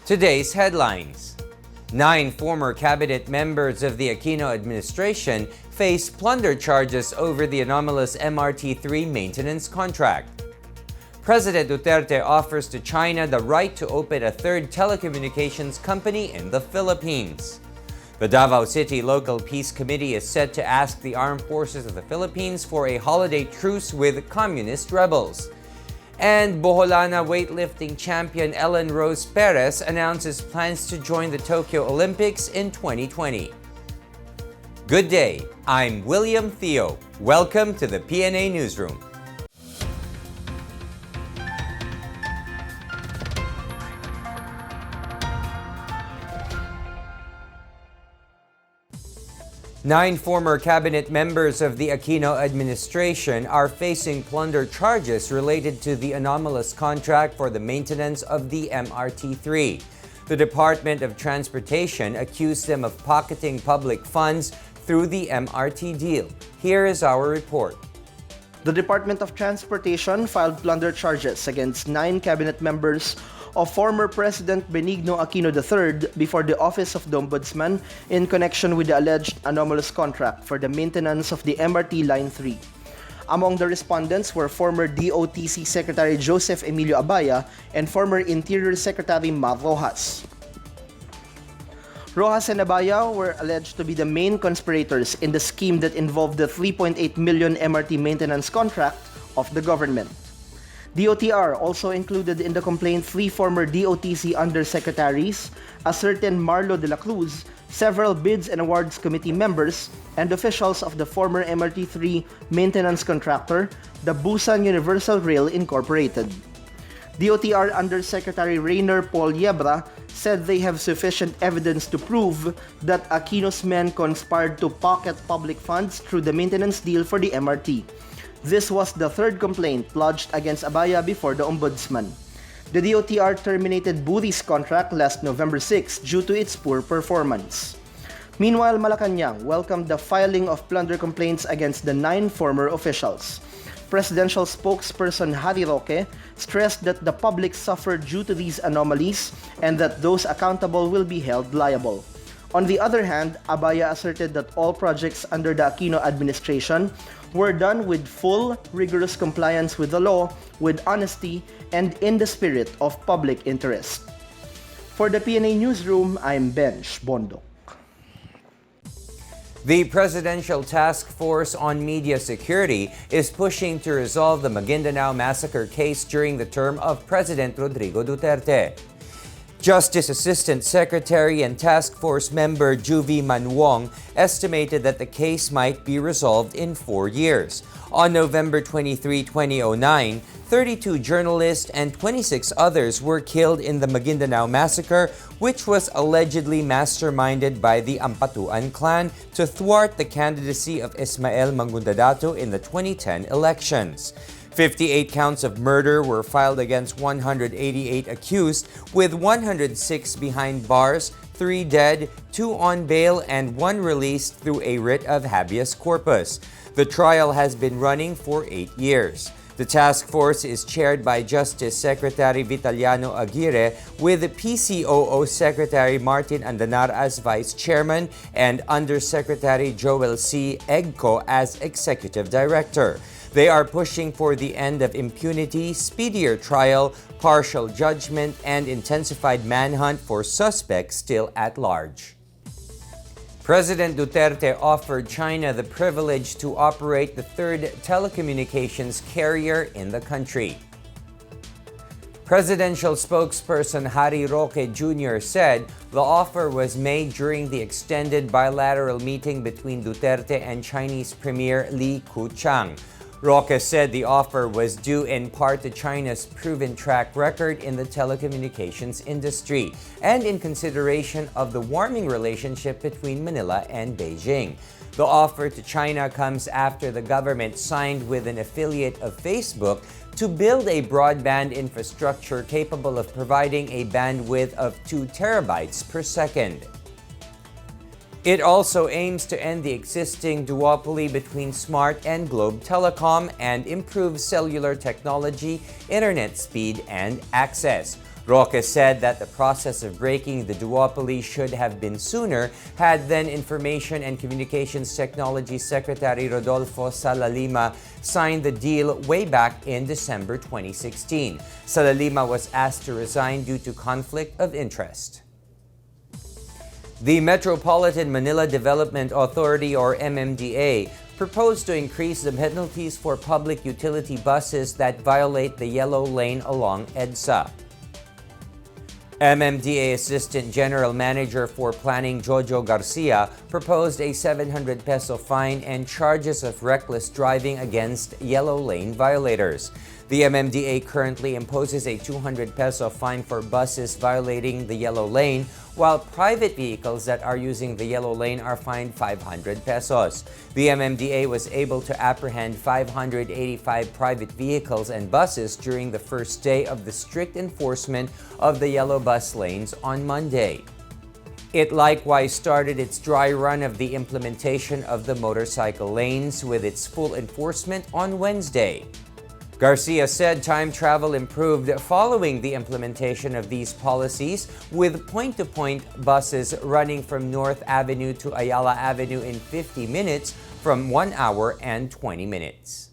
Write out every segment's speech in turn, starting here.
Today's headlines. 9 former cabinet members of the Aquino administration face plunder charges over the anomalous MRT-3 maintenance contract. President Duterte offers to China the right to open a third telecommunications company in the Philippines. The Davao City Local Peace Committee is set to ask the Armed Forces of the Philippines for a holiday truce with communist rebels. And Boholana weightlifting champion Ellen Rose Perez announces plans to join the Tokyo Olympics in 2020. Good day, I'm William Theo. Welcome to the PNA Newsroom. Nine former cabinet members of the Aquino administration are facing plunder charges related to the anomalous contract for the maintenance of the MRT-3. The Department of Transportation accused them of pocketing public funds through the MRT deal. Here is our report. The Department of Transportation filed plunder charges against 9 cabinet members of former President Benigno Aquino III before the Office of the Ombudsman in connection with the alleged anomalous contract for the maintenance of the MRT Line 3. Among the respondents were former DOTC Secretary Joseph Emilio Abaya and former Interior Secretary Mar Rojas. Rojas and Abaya were alleged to be the main conspirators in the scheme that involved the 3.8 million MRT maintenance contract of the government. DOTR also included in the complaint 3 former DOTC undersecretaries, a certain Marlo de la Cruz, several Bids and Awards Committee members, and officials of the former MRT-3 maintenance contractor, the Busan Universal Rail Incorporated. DOTR Undersecretary Rainer Paul Yebra said they have sufficient evidence to prove that Aquino's men conspired to pocket public funds through the maintenance deal for the MRT. This was the third complaint lodged against Abaya before the Ombudsman. The DOTR terminated Buri's contract last November 6 due to its poor performance. Meanwhile, Malacanang welcomed the filing of plunder complaints against the 9 former officials. Presidential spokesperson Harry Roque stressed that the public suffered due to these anomalies and that those accountable will be held liable. On the other hand, Abaya asserted that all projects under the Aquino administration were done with full, rigorous compliance with the law, with honesty, and in the spirit of public interest. For the PNA Newsroom, I'm Benj Bondo. The Presidential Task Force on Media Security is pushing to resolve the Maguindanao massacre case during the term of President Rodrigo Duterte. Justice Assistant Secretary and Task Force member Juvie Manwong estimated that the case might be resolved in 4 years. On November 23, 2009, 32 journalists and 26 others were killed in the Maguindanao massacre, which was allegedly masterminded by the Ampatuan clan to thwart the candidacy of Ismael Mangudadato in the 2010 elections. 58 counts of murder were filed against 188 accused, with 106 behind bars, 3 dead, 2 on bail, and 1 released through a writ of habeas corpus. The trial has been running for 8 years. The task force is chaired by Justice Secretary Vitaliano Aguirre, with PCOO Secretary Martin Andanar as Vice Chairman and Undersecretary Joel C. Egco as Executive Director. They are pushing for the end of impunity, speedier trial, partial judgment, and intensified manhunt for suspects still at large. President Duterte offered China the privilege to operate the third telecommunications carrier in the country. Presidential spokesperson Harry Roque Jr. said the offer was made during the extended bilateral meeting between Duterte and Chinese Premier Li Keqiang. Roque said the offer was due in part to China's proven track record in the telecommunications industry and in consideration of the warming relationship between Manila and Beijing. The offer to China comes after the government signed with an affiliate of Facebook to build a broadband infrastructure capable of providing a bandwidth of 2 terabytes per second. It also aims to end the existing duopoly between Smart and Globe Telecom and improve cellular technology, internet speed, and access. Roque said that the process of breaking the duopoly should have been sooner had then Information and Communications Technology Secretary Rodolfo Sala Lima signed the deal way back in December 2016. Sala Lima was asked to resign due to conflict of interest. The Metropolitan Manila Development Authority, or MMDA, proposed to increase the penalties for public utility buses that violate the yellow lane along EDSA. MMDA Assistant General Manager for Planning Jojo Garcia proposed a 700 peso fine and charges of reckless driving against yellow lane violators. The MMDA currently imposes a 200 peso fine for buses violating the yellow lane, while private vehicles that are using the yellow lane are fined 500 pesos. The MMDA was able to apprehend 585 private vehicles and buses during the first day of the strict enforcement of the yellow bus lanes on Monday. It likewise started its dry run of the implementation of the motorcycle lanes with its full enforcement on Wednesday. Garcia said time travel improved following the implementation of these policies, with point-to-point buses running from North Avenue to Ayala Avenue in 50 minutes from 1 hour and 20 minutes.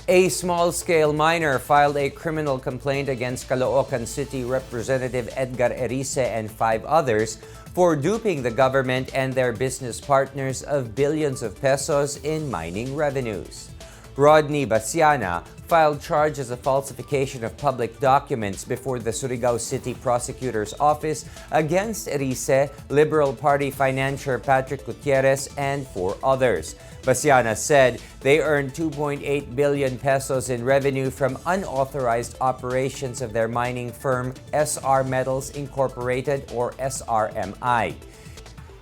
A small-scale miner filed a criminal complaint against Caloocan City Representative Edgar Erice and 5 others for duping the government and their business partners of billions of pesos in mining revenues. Rodney Basiana filed charges of falsification of public documents before the Surigao City Prosecutor's Office against Erice, Liberal Party financier Patrick Gutierrez, and 4 others. Basiana said they earned 2.8 billion pesos in revenue from unauthorized operations of their mining firm SR Metals Incorporated, or SRMI.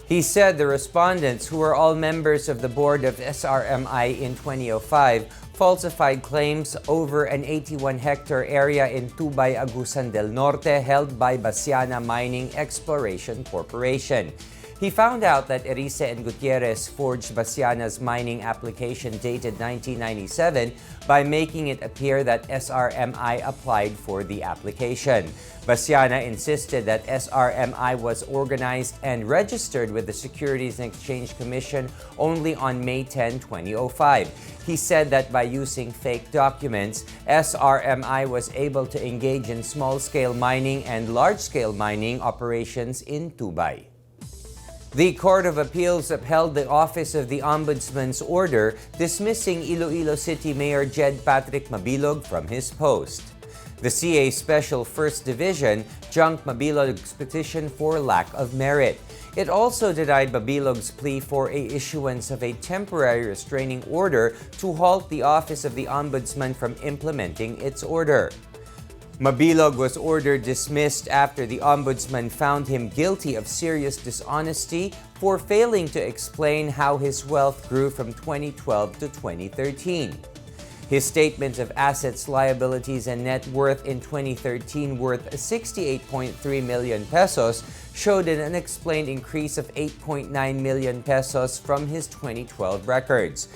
He said the respondents, who were all members of the board of SRMI in 2005, falsified claims over an 81-hectare area in Tubay, Agusan del Norte held by Basiana Mining Exploration Corporation. He found out that Erice and Gutierrez forged Basiana's mining application dated 1997 by making it appear that SRMI applied for the application. Basiana insisted that SRMI was organized and registered with the Securities and Exchange Commission only on May 10, 2005. He said that by using fake documents, SRMI was able to engage in small-scale mining and large-scale mining operations in Tubay. The Court of Appeals upheld the Office of the Ombudsman's order dismissing Iloilo City Mayor Jed Patrick Mabilog from his post. The CA Special First Division junked Mabilog's petition for lack of merit. It also denied Mabilog's plea for a issuance of a temporary restraining order to halt the Office of the Ombudsman from implementing its order. Mabilog was ordered dismissed after the Ombudsman found him guilty of serious dishonesty for failing to explain how his wealth grew from 2012 to 2013. His statements of assets, liabilities, and net worth in 2013 worth 68.3 million pesos showed an unexplained increase of 8.9 million pesos from his 2012 records.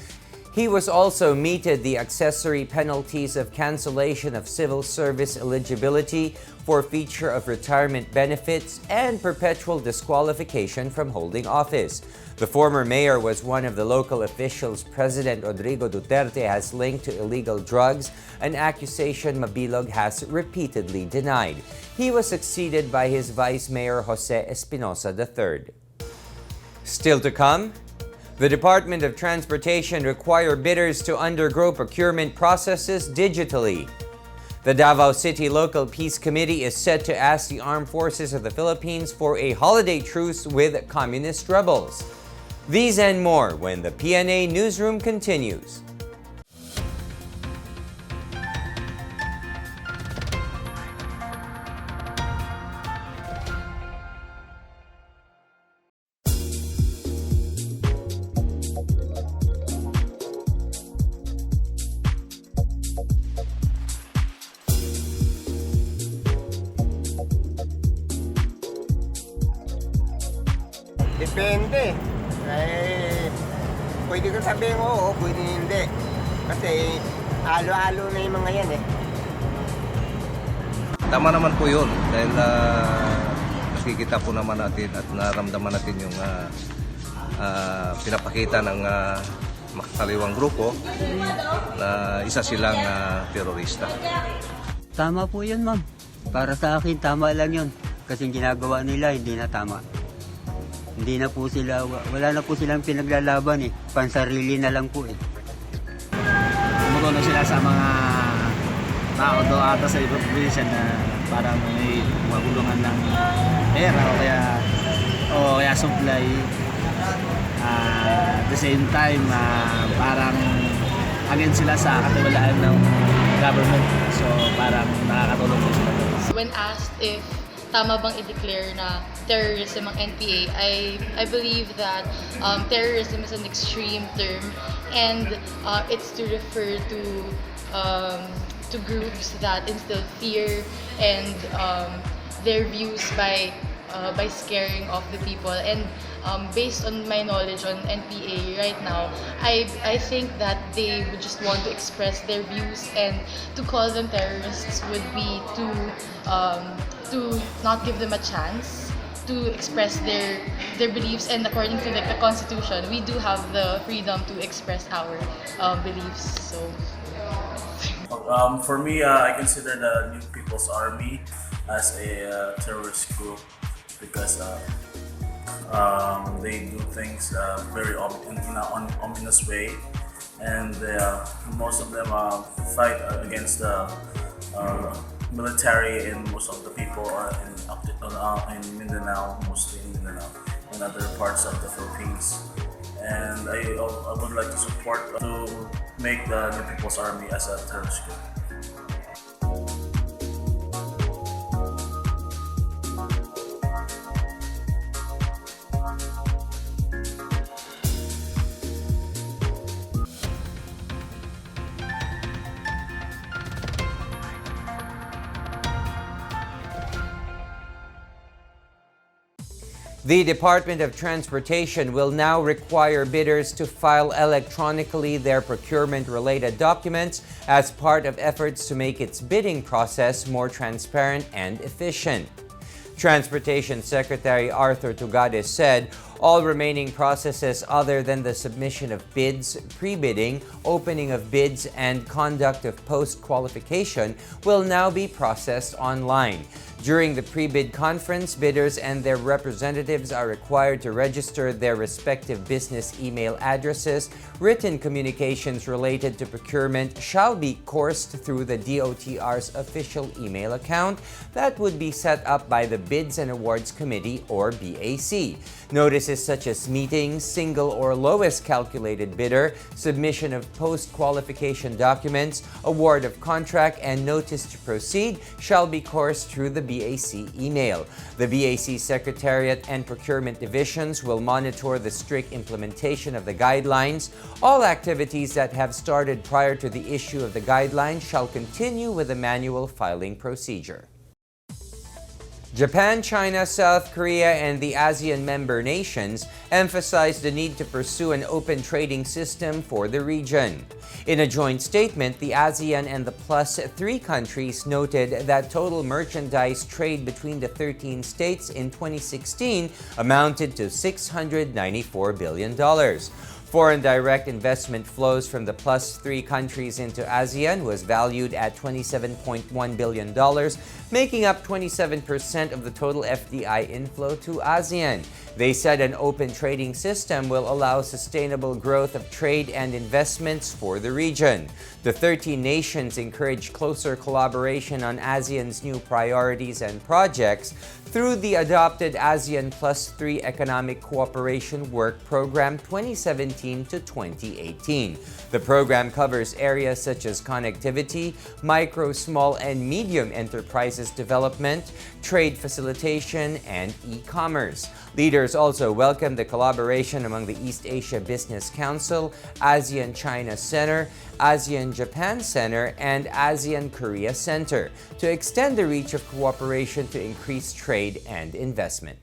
He was also meted the accessory penalties of cancellation of civil service eligibility, forfeiture of retirement benefits, and perpetual disqualification from holding office. The former mayor was one of the local officials President Rodrigo Duterte has linked to illegal drugs, an accusation Mabilog has repeatedly denied. He was succeeded by his vice mayor Jose Espinosa III. Still to come, the Department of Transportation require bidders to undergo procurement processes digitally. The Davao City Local Peace Committee is set to ask the Armed Forces of the Philippines for a holiday truce with communist rebels. These and more when the PNA Newsroom continues. Depende. Pwede ko sabihin oo, pwede hindi. Kasi halo-halo na yung mga yan eh. Tama naman po yun dahil nakikita po naman natin at naramdaman natin yung pinapakita ng makakaliwang grupo na isa silang terorista. Tama po yun, ma'am. Para sa akin, tama lang yun. Kasi ginagawa nila, hindi na tama. Hindi na po sila, wala na po silang pinaglalaban eh. Pansarili na lang po eh. Tumutuno sila sa mga tao doon ata sa ibang probinsya na parang may magulungan ng pera o kaya supply. At the same time, parang against sila sa katiwalaan ng government. So parang nakakatulong po sila. When asked if tama bang i-declare na terrorism ang NPA, I believe that terrorism is an extreme term and it's to refer to groups that instill fear and their views by scaring off the people. And based on my knowledge on NPA right now, I think that they would just want to express their views, and to call them terrorists would be to not give them a chance to express their beliefs. And according to the Constitution, we do have the freedom to express our beliefs. So. For me, I consider the New People's Army as a terrorist group because they do things very in an ominous way, and most of them fight against the military, and most of the people are in Mindanao, mostly in Mindanao, and other parts of the Philippines. And I would like to support to make the New People's Army as a terrorist group. The Department of Transportation will now require bidders to file electronically their procurement-related documents as part of efforts to make its bidding process more transparent and efficient. Transportation Secretary Arthur Tugades said all remaining processes other than the submission of bids, pre-bidding, opening of bids, and conduct of post-qualification will now be processed online. During the pre-bid conference, bidders and their representatives are required to register their respective business email addresses. Written communications related to procurement shall be coursed through the DOTR's official email account that would be set up by the Bids and Awards Committee, or BAC. Notices such as meetings, single or lowest calculated bidder, submission of post-qualification documents, award of contract, and notice to proceed shall be coursed through the BAC email. The BAC Secretariat and Procurement Divisions will monitor the strict implementation of the guidelines. All activities that have started prior to the issue of the guidelines shall continue with the manual filing procedure. Japan, China, South Korea, and the ASEAN member nations emphasized the need to pursue an open trading system for the region. In a joint statement, the ASEAN and the Plus 3 countries noted that total merchandise trade between the 13 states in 2016 amounted to $694 billion. Foreign direct investment flows from the Plus 3 countries into ASEAN was valued at $27.1 billion, making up 27% of the total FDI inflow to ASEAN. They said an open trading system will allow sustainable growth of trade and investments for the region. The 13 nations encourage closer collaboration on ASEAN's new priorities and projects through the adopted ASEAN Plus 3 Economic Cooperation Work Program 2017 to 2018. The program covers areas such as connectivity, micro, small, and medium enterprises development, trade facilitation, and e-commerce. Leaders also welcomed the collaboration among the East Asia Business Council, ASEAN-China Center, ASEAN-Japan Center, and ASEAN-Korea Center to extend the reach of cooperation to increase trade and investment.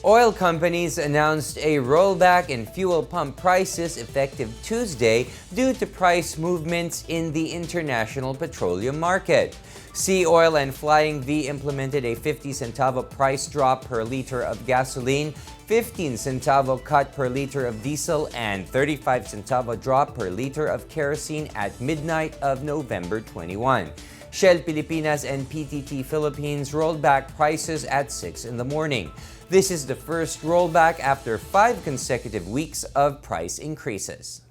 Oil companies announced a rollback in fuel pump prices effective Tuesday due to price movements in the international petroleum market. Sea Oil and Flying V implemented a 50 centavo price drop per liter of gasoline, 15 centavo cut per liter of diesel, and 35 centavo drop per liter of kerosene at midnight of November 21. Shell Pilipinas and PTT Philippines rolled back prices at 6 in the morning. This is the first rollback after 5 consecutive weeks of price increases.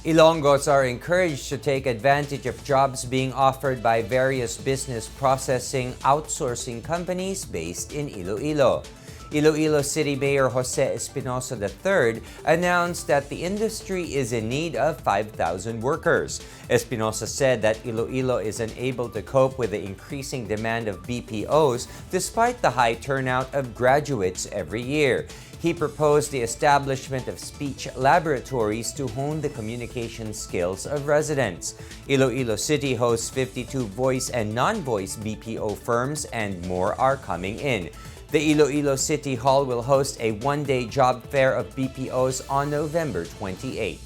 Ilonggos are encouraged to take advantage of jobs being offered by various business processing outsourcing companies based in Iloilo. Iloilo City Mayor Jose Espinosa III announced that the industry is in need of 5,000 workers. Espinosa said that Iloilo is unable to cope with the increasing demand of BPOs despite the high turnout of graduates every year. He proposed the establishment of speech laboratories to hone the communication skills of residents. Iloilo City hosts 52 voice and non-voice BPO firms, and more are coming in. The Iloilo City Hall will host a one-day job fair of BPOs on November 28.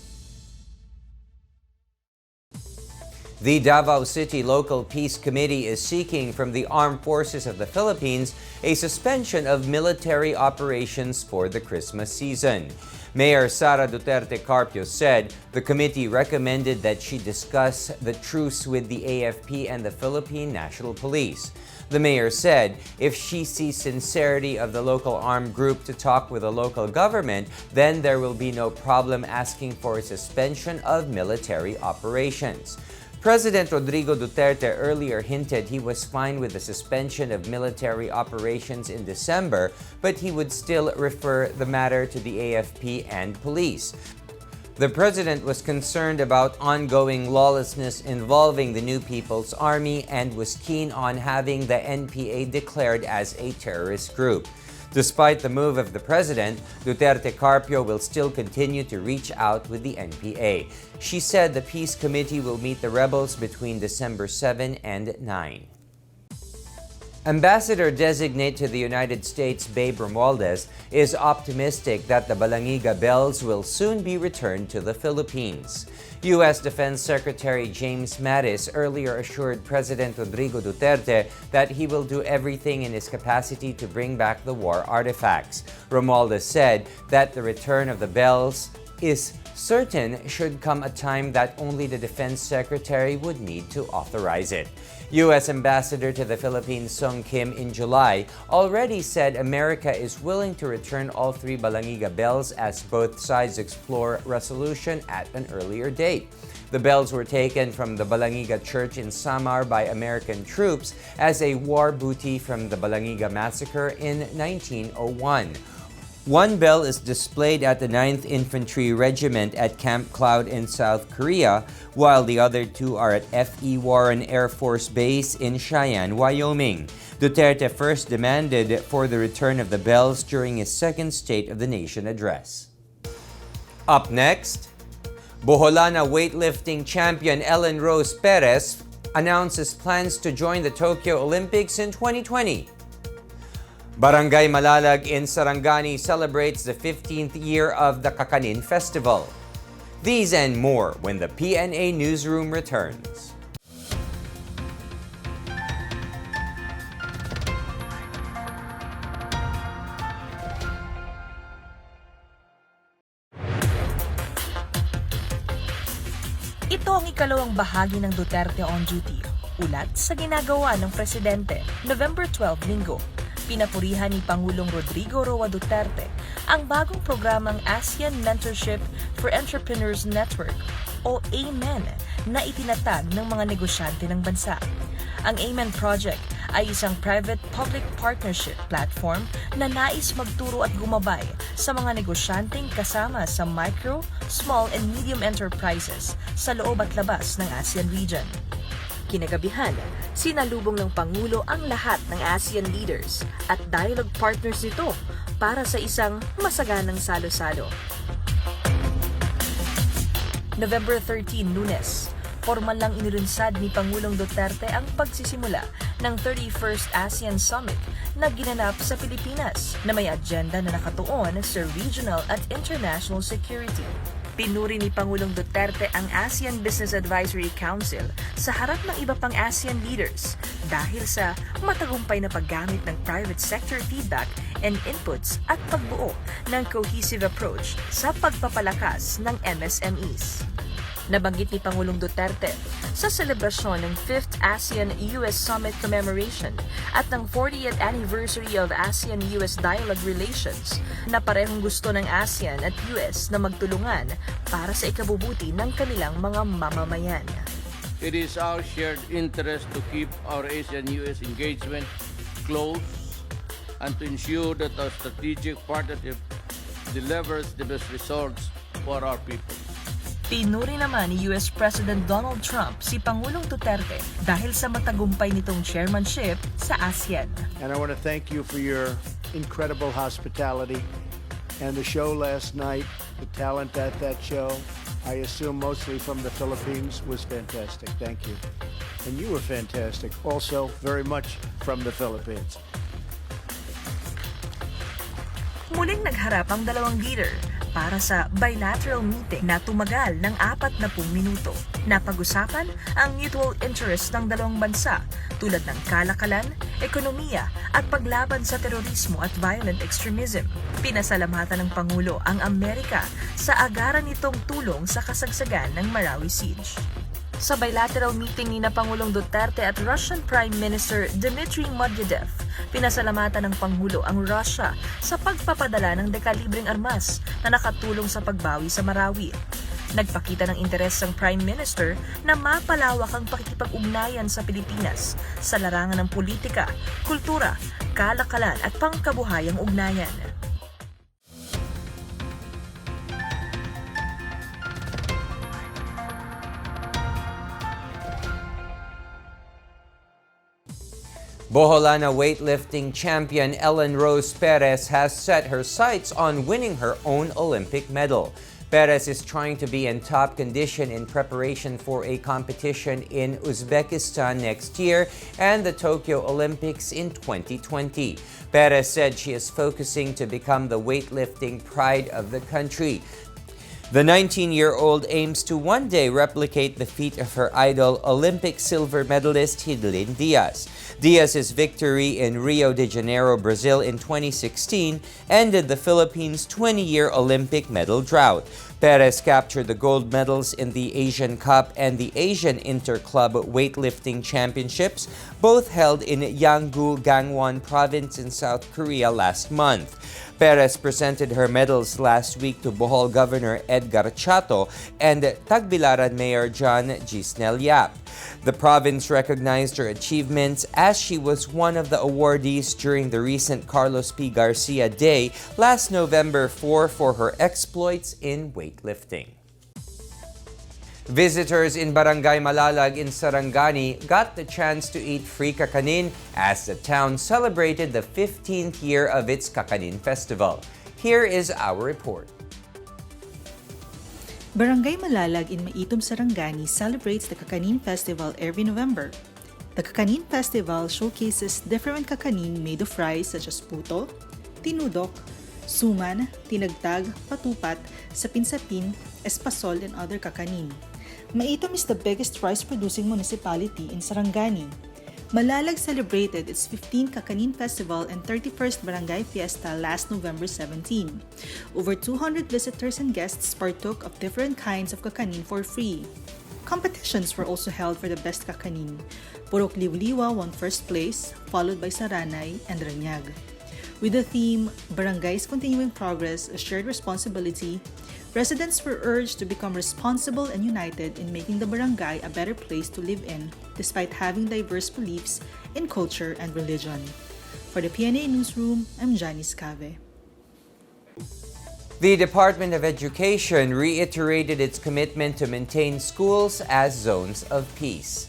The Davao City Local Peace Committee is seeking from the Armed Forces of the Philippines a suspension of military operations for the Christmas season. Mayor Sara Duterte Carpio said the committee recommended that she discuss the truce with the AFP and the Philippine National Police. The mayor said if she sees sincerity of the local armed group to talk with the local government, then there will be no problem asking for a suspension of military operations. President Rodrigo Duterte earlier hinted he was fine with the suspension of military operations in December, but he would still refer the matter to the AFP and police. The president was concerned about ongoing lawlessness involving the New People's Army and was keen on having the NPA declared as a terrorist group. Despite the move of the president, Duterte Carpio will still continue to reach out with the NPA. She said the Peace Committee will meet the rebels between December 7 and 9. Ambassador-designate to the United States, Babe Romualdez, is optimistic that the Balangiga bells will soon be returned to the Philippines. U.S. Defense Secretary James Mattis earlier assured President Rodrigo Duterte that he will do everything in his capacity to bring back the war artifacts. Romualdez said that the return of the bells is certain should come a time that only the Defense Secretary would need to authorize it. U.S. Ambassador to the Philippines Sung Kim in July already said America is willing to return all 3 Balangiga bells as both sides explore resolution at an earlier date. The bells were taken from the Balangiga Church in Samar by American troops as a war booty from the Balangiga Massacre in 1901. One bell is displayed at the 9th Infantry Regiment at Camp Cloud in South Korea, while the other 2 are at F.E. Warren Air Force Base in Cheyenne, Wyoming. Duterte first demanded for the return of the bells during his second State of the Nation address. Up next, Boholana weightlifting champion Ellen Rose Perez announces plans to join the Tokyo Olympics in 2020. Barangay Malalag in Sarangani celebrates the 15th year of the Kakanin Festival. These and more when the PNA Newsroom returns. Ito ang ikalawang bahagi ng Duterte on Duty, ulat sa ginagawa ng Presidente, November 12, Linggo. Pinapurihan ni Pangulong Rodrigo Roa Duterte ang bagong programang ASEAN Mentorship for Entrepreneurs Network o AMEN na itinatag ng mga negosyante ng bansa. Ang AMEN Project ay isang private-public partnership platform na nais magturo at gumabay sa mga negosyanteng kasama sa micro, small and medium enterprises sa loob at labas ng ASEAN region. Kinagabihan, sinalubong ng Pangulo ang lahat ng ASEAN leaders at dialogue partners nito para sa isang masaganang salo-salo. November 13, Lunes, formal lang inilunsad ni Pangulong Duterte ang pagsisimula ng 31st ASEAN Summit na ginanap sa Pilipinas na may agenda na nakatuon sa regional at international security. Pinuri ni Pangulong Duterte ang ASEAN Business Advisory Council sa harap ng iba pang ASEAN leaders dahil sa matagumpay na paggamit ng private sector feedback and inputs at pagbuo ng cohesive approach sa pagpapalakas ng MSMEs. Nabanggit ni Pangulong Duterte sa selebrasyon ng 5th ASEAN-US Summit Commemoration at ng 40th Anniversary of ASEAN-US Dialogue Relations na parehong gusto ng ASEAN at US na magtulungan para sa ikabubuti ng kanilang mga mamamayan. It is our shared interest to keep our ASEAN-US engagement close and to ensure that our strategic partnership delivers the best results for our people. Pinuri naman ni US President Donald Trump si Pangulong Duterte dahil sa matagumpay nitong chairmanship sa ASEAN. And I want to thank you for your incredible hospitality and the show last night, the talent at that show, I assume mostly from the Philippines, was fantastic. Thank you. And you were fantastic, also very much from the Philippines. Muling nagharap ang dalawang leader para sa bilateral meeting na tumagal ng 40 minuto. Napag-usapan ang mutual interest ng dalawang bansa tulad ng kalakalan, ekonomiya at paglaban sa terorismo at violent extremism. Pinasalamatan ng Pangulo ang Amerika sa agaran nitong tulong sa kasagsagan ng Marawi Siege. Sa bilateral meeting ni Pangulong Duterte at Russian Prime Minister Dmitry Medvedev, pinasalamatan ng Pangulo ang Russia sa pagpapadala ng dekalibreng armas na nakatulong sa pagbawi sa Marawi. Nagpakita ng interes ang Prime Minister na mapalawak ang pakikipag-ugnayan sa Pilipinas sa larangan ng politika, kultura, kalakalan at pangkabuhayang ugnayan. Boholana weightlifting champion Ellen Rose Perez has set her sights on winning her own Olympic medal. Perez is trying to be in top condition in preparation for a competition in Uzbekistan next year and the Tokyo Olympics in 2020. Perez said she is focusing to become the weightlifting pride of the country. The 19-year-old aims to one day replicate the feat of her idol, Olympic silver medalist Hidlin Diaz. Diaz's victory in Rio de Janeiro, Brazil in 2016 ended the Philippines' 20-year Olympic medal drought. Perez captured the gold medals in the Asian Cup and the Asian Inter-Club Weightlifting Championships, both held in Yanggu, Gangwon Province in South Korea last month. Perez presented her medals last week to Bohol Governor Edgar Chato and Tagbilaran Mayor John Gisnel Yap. The province recognized her achievements as she was one of the awardees during the recent Carlos P. Garcia Day last November 4 for her exploits in weightlifting. Visitors in Barangay Malalag in Sarangani got the chance to eat free kakanin as the town celebrated the 15th year of its Kakanin Festival. Here is our report. Barangay Malalag in Maitom, Sarangani celebrates the Kakanin Festival every November. The Kakanin Festival showcases different kakanin made of rice such as puto, tinudok, suman, tinagtag, patupat, sapin-sapin, espasol, and other kakanin. Maitom is the biggest rice-producing municipality in Sarangani. Malalag celebrated its 15th Kakanin Festival and 31st Barangay Fiesta last November 17. Over 200 visitors and guests partook of different kinds of kakanin for free. Competitions were also held for the best kakanin. Purok Liwliwa won first place, followed by Saranay and Ranyag. With the theme, Barangay's Continuing Progress, a Shared Responsibility, residents were urged to become responsible and united in making the barangay a better place to live in, despite having diverse beliefs in culture and religion. For the PNA Newsroom, I'm Janice Cave. The Department of Education reiterated its commitment to maintain schools as zones of peace.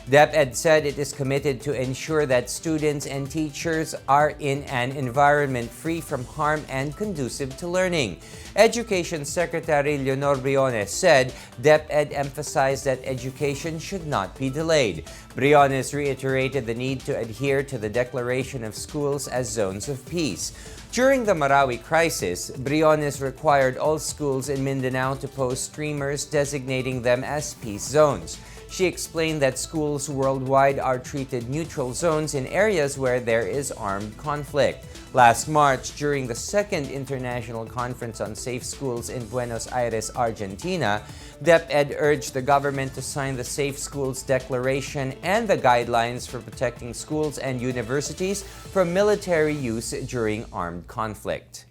DepEd said it is committed to ensure that students and teachers are in an environment free from harm and conducive to learning. Education Secretary Leonor Briones said DepEd emphasized that education should not be delayed. Briones reiterated the need to adhere to the declaration of schools as zones of peace. During the Marawi crisis, Briones required all schools in Mindanao to post streamers designating them as peace zones. She explained that schools worldwide are treated neutral zones in areas where there is armed conflict. Last March, during the second International Conference on Safe Schools in Buenos Aires, Argentina, DepEd urged the government to sign the Safe Schools Declaration and the guidelines for protecting schools and universities from military use during armed conflict.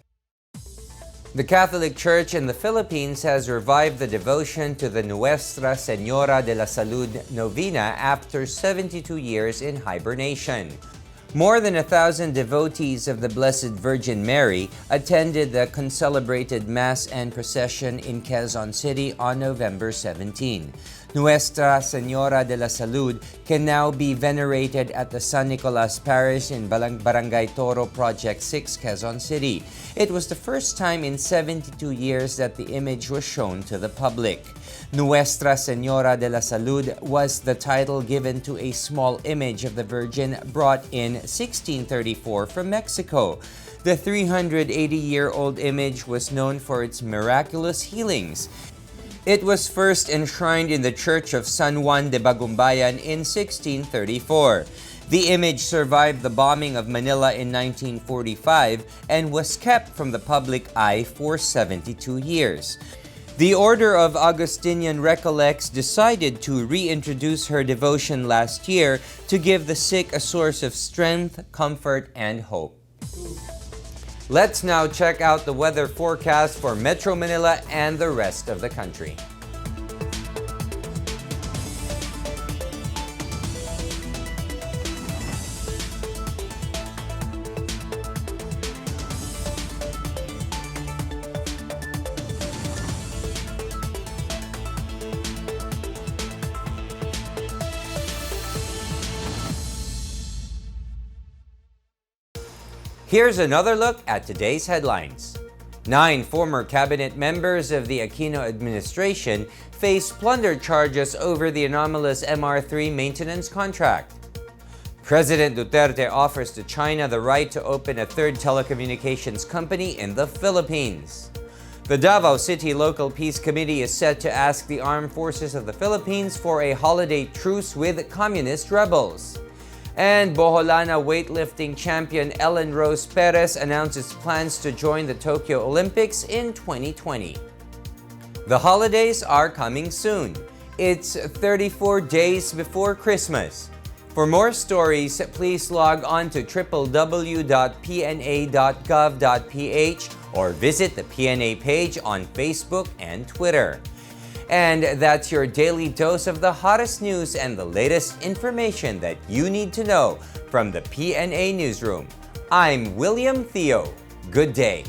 The Catholic Church in the Philippines has revived the devotion to the Nuestra Señora de la Salud Novena after 72 years in hibernation. More than 1,000 devotees of the Blessed Virgin Mary attended the concelebrated Mass and procession in Quezon City on November 17. Nuestra Señora de la Salud can now be venerated at the San Nicolas Parish in Barangay Toro Project 6, Quezon City. It was the first time in 72 years that the image was shown to the public. Nuestra Señora de la Salud was the title given to a small image of the Virgin brought in 1634 from Mexico. The 380-year-old image was known for its miraculous healings. It was first enshrined in the Church of San Juan de Bagumbayan in 1634. The image survived the bombing of Manila in 1945 and was kept from the public eye for 72 years. The Order of Augustinian Recollects decided to reintroduce her devotion last year to give the sick a source of strength, comfort, and hope. Let's now check out the weather forecast for Metro Manila and the rest of the country. Here's another look at today's headlines. 9 former cabinet members of the Aquino administration face plunder charges over the anomalous MR3 maintenance contract. President Duterte offers to China the right to open a third telecommunications company in the Philippines. The Davao City Local Peace Committee is set to ask the armed forces of the Philippines for a holiday truce with communist rebels. And Boholana weightlifting champion Ellen Rose Perez announces plans to join the Tokyo Olympics in 2020. The holidays are coming soon. It's 34 days before Christmas. For more stories, please log on to www.pna.gov.ph or visit the PNA page on Facebook and Twitter. And that's your daily dose of the hottest news and the latest information that you need to know from the PNA Newsroom. I'm William Theo. Good day.